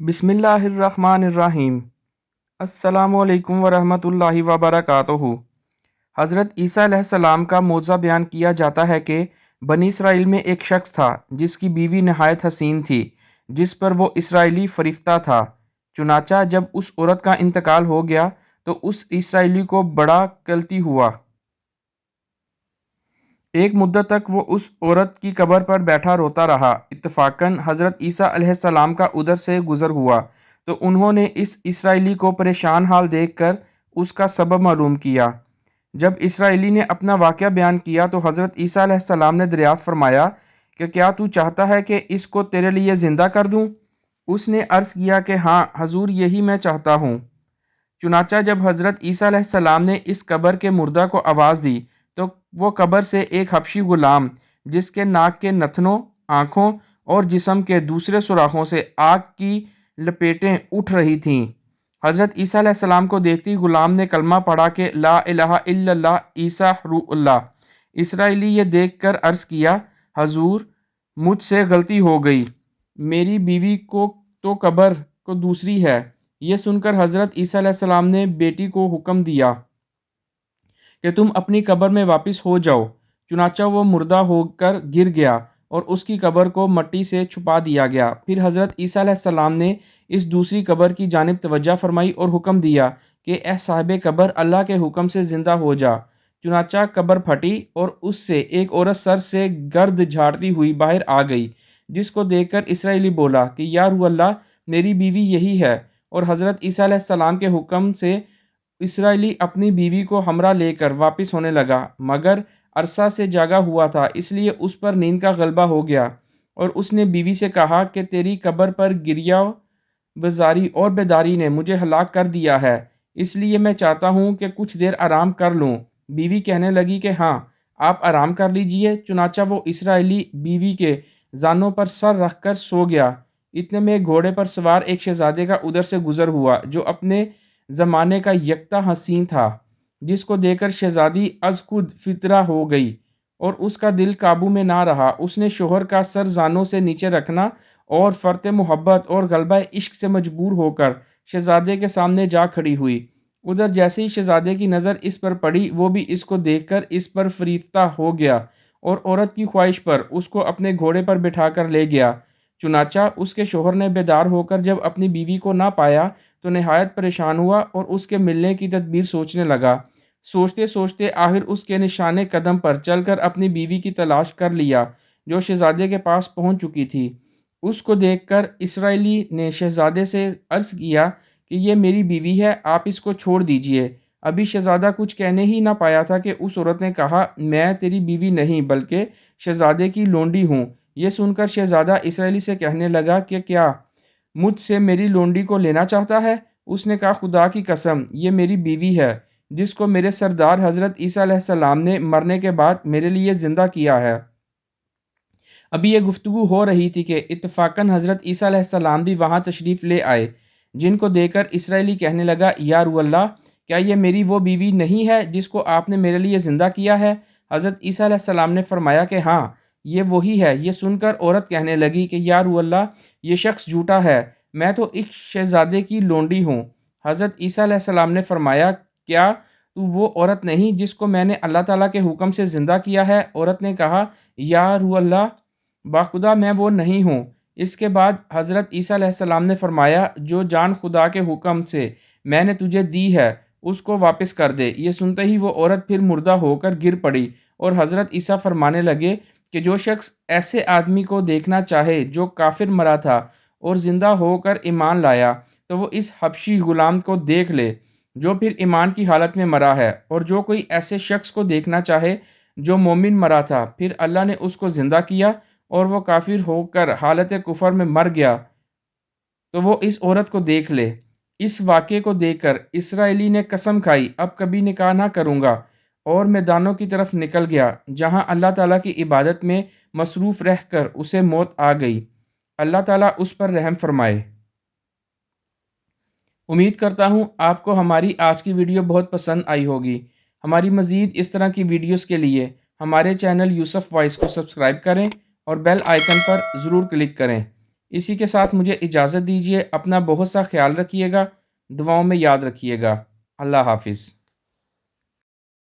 بسم اللہ الرحمن الرحیم۔ السلام علیکم ورحمۃ اللہ وبرکاتہ۔ حضرت عیسیٰ علیہ السلام کا معجزہ بیان کیا جاتا ہے کہ بنی اسرائیل میں ایک شخص تھا جس کی بیوی نہایت حسین تھی، جس پر وہ اسرائیلی فریفتہ تھا۔ چنانچہ جب اس عورت کا انتقال ہو گیا تو اس اسرائیلی کو بڑا کلتی ہوا۔ ایک مدت تک وہ اس عورت کی قبر پر بیٹھا روتا رہا۔ اتفاقاً حضرت عیسیٰ علیہ السلام کا ادھر سے گزر ہوا تو انہوں نے اس اسرائیلی کو پریشان حال دیکھ کر اس کا سبب معلوم کیا۔ جب اسرائیلی نے اپنا واقعہ بیان کیا تو حضرت عیسیٰ علیہ السلام نے دریافت فرمایا کہ کیا تو چاہتا ہے کہ اس کو تیرے لیے زندہ کر دوں؟ اس نے عرض کیا کہ ہاں حضور، یہی میں چاہتا ہوں۔ چنانچہ جب حضرت عیسیٰ علیہ السلام نے اس قبر کے مردہ کو آواز دی تو وہ قبر سے ایک حبشی غلام، جس کے ناک کے نتنوں، آنکھوں اور جسم کے دوسرے سوراخوں سے آگ کی لپیٹیں اٹھ رہی تھیں، حضرت عیسیٰ علیہ السلام کو دیکھتے ہی غلام نے کلمہ پڑھا کہ لا الہ الا اللہ عیسیٰ روح اللہ۔ اسرائیلی یہ دیکھ کر عرض کیا، حضور مجھ سے غلطی ہو گئی، میری بیوی کو تو قبر کو دوسری ہے۔ یہ سن کر حضرت عیسیٰ علیہ السلام نے بیٹی کو حکم دیا کہ تم اپنی قبر میں واپس ہو جاؤ۔ چنانچہ وہ مردہ ہو کر گر گیا اور اس کی قبر کو مٹی سے چھپا دیا گیا۔ پھر حضرت عیسیٰ علیہ السلام نے اس دوسری قبر کی جانب توجہ فرمائی اور حکم دیا کہ اے صاحب قبر، اللہ کے حکم سے زندہ ہو جا۔ چنانچہ قبر پھٹی اور اس سے ایک عورت سر سے گرد جھاڑتی ہوئی باہر آ گئی، جس کو دیکھ کر اسرائیلی بولا کہ یا روح اللہ، میری بیوی یہی ہے۔ اور حضرت عیسیٰ علیہ السلام کے حکم سے اسرائیلی اپنی بیوی کو ہمراہ لے کر واپس ہونے لگا، مگر عرصہ سے جاگا ہوا تھا، اس لیے اس پر نیند کا غلبہ ہو گیا اور اس نے بیوی سے کہا کہ تیری قبر پر گریہ وزاری اور بیداری نے مجھے ہلاک کر دیا ہے، اس لیے میں چاہتا ہوں کہ کچھ دیر آرام کر لوں۔ بیوی کہنے لگی کہ ہاں، آپ آرام کر لیجئے۔ چنانچہ وہ اسرائیلی بیوی کے زانوں پر سر رکھ کر سو گیا۔ اتنے میں گھوڑے پر سوار ایک شہزادے کا ادھر سے گزر ہوا جو اپنے زمانے کا یکتا حسین تھا، جس کو دیکھ کر شہزادی از خود فطرہ ہو گئی اور اس کا دل قابو میں نہ رہا۔ اس نے شوہر کا سر زانوں سے نیچے رکھنا اور فرط محبت اور غلبہ عشق سے مجبور ہو کر شہزادے کے سامنے جا کھڑی ہوئی۔ ادھر جیسے ہی شہزادے کی نظر اس پر پڑی، وہ بھی اس کو دیکھ کر اس پر فریفتہ ہو گیا اور عورت کی خواہش پر اس کو اپنے گھوڑے پر بٹھا کر لے گیا۔ چنانچہ اس کے شوہر نے بیدار ہو کر جب اپنی بیوی کو نہ پایا تو نہایت پریشان ہوا اور اس کے ملنے کی تدبیر سوچنے لگا۔ سوچتے سوچتے آخر اس کے نشانے قدم پر چل کر اپنی بیوی کی تلاش کر لیا، جو شہزادے کے پاس پہنچ چکی تھی۔ اس کو دیکھ کر اسرائیلی نے شہزادے سے عرض کیا کہ یہ میری بیوی ہے، آپ اس کو چھوڑ دیجئے۔ ابھی شہزادہ کچھ کہنے ہی نہ پایا تھا کہ اس عورت نے کہا، میں تیری بیوی نہیں بلکہ شہزادے کی لونڈی ہوں۔ یہ سن کر شہزادہ اسرائیلی سے کہنے لگا کہ کیا مجھ سے میری لونڈی کو لینا چاہتا ہے؟ اس نے کہا، خدا کی قسم، یہ میری بیوی ہے جس کو میرے سردار حضرت عیسیٰ علیہ السلام نے مرنے کے بعد میرے لیے زندہ کیا ہے۔ ابھی یہ گفتگو ہو رہی تھی کہ اتفاقاً حضرت عیسیٰ علیہ السلام بھی وہاں تشریف لے آئے، جن کو دیکھ کر اسرائیلی کہنے لگا، یا روح اللہ، کیا یہ میری وہ بیوی نہیں ہے جس کو آپ نے میرے لیے زندہ کیا ہے؟ حضرت عیسیٰ علیہ السلام نے فرمایا کہ ہاں، یہ وہی ہے۔ یہ سن کر عورت کہنے لگی کہ یا روح اللہ، یہ شخص جھوٹا ہے، میں تو ایک شہزادے کی لونڈی ہوں۔ حضرت عیسیٰ علیہ السلام نے فرمایا، کیا تو وہ عورت نہیں جس کو میں نے اللہ تعالیٰ کے حکم سے زندہ کیا ہے؟ عورت نے کہا، یا روح اللہ، باخدا میں وہ نہیں ہوں۔ اس کے بعد حضرت عیسیٰ علیہ السلام نے فرمایا، جو جان خدا کے حکم سے میں نے تجھے دی ہے اس کو واپس کر دے۔ یہ سنتے ہی وہ عورت پھر مردہ ہو کر گر پڑی اور حضرت عیسیٰ فرمانے لگے کہ جو شخص ایسے آدمی کو دیکھنا چاہے جو کافر مرا تھا اور زندہ ہو کر ایمان لایا تو وہ اس حبشی غلام کو دیکھ لے جو پھر ایمان کی حالت میں مرا ہے، اور جو کوئی ایسے شخص کو دیکھنا چاہے جو مومن مرا تھا پھر اللہ نے اس کو زندہ کیا اور وہ کافر ہو کر حالت کفر میں مر گیا تو وہ اس عورت کو دیکھ لے۔ اس واقعے کو دیکھ کر اسرائیلی نے قسم کھائی، اب کبھی نکاح نہ کروں گا، اور میدانوں کی طرف نکل گیا جہاں اللہ تعالیٰ کی عبادت میں مصروف رہ کر اسے موت آ گئی۔ اللہ تعالیٰ اس پر رحم فرمائے۔ امید کرتا ہوں آپ کو ہماری آج کی ویڈیو بہت پسند آئی ہوگی۔ ہماری مزید اس طرح کی ویڈیوز کے لیے ہمارے چینل یوسف وائس کو سبسکرائب کریں اور بیل آئیکن پر ضرور کلک کریں۔ اسی کے ساتھ مجھے اجازت دیجیے، اپنا بہت سا خیال رکھیے گا، دعاؤں میں یاد رکھیے گا۔ اللہ حافظ۔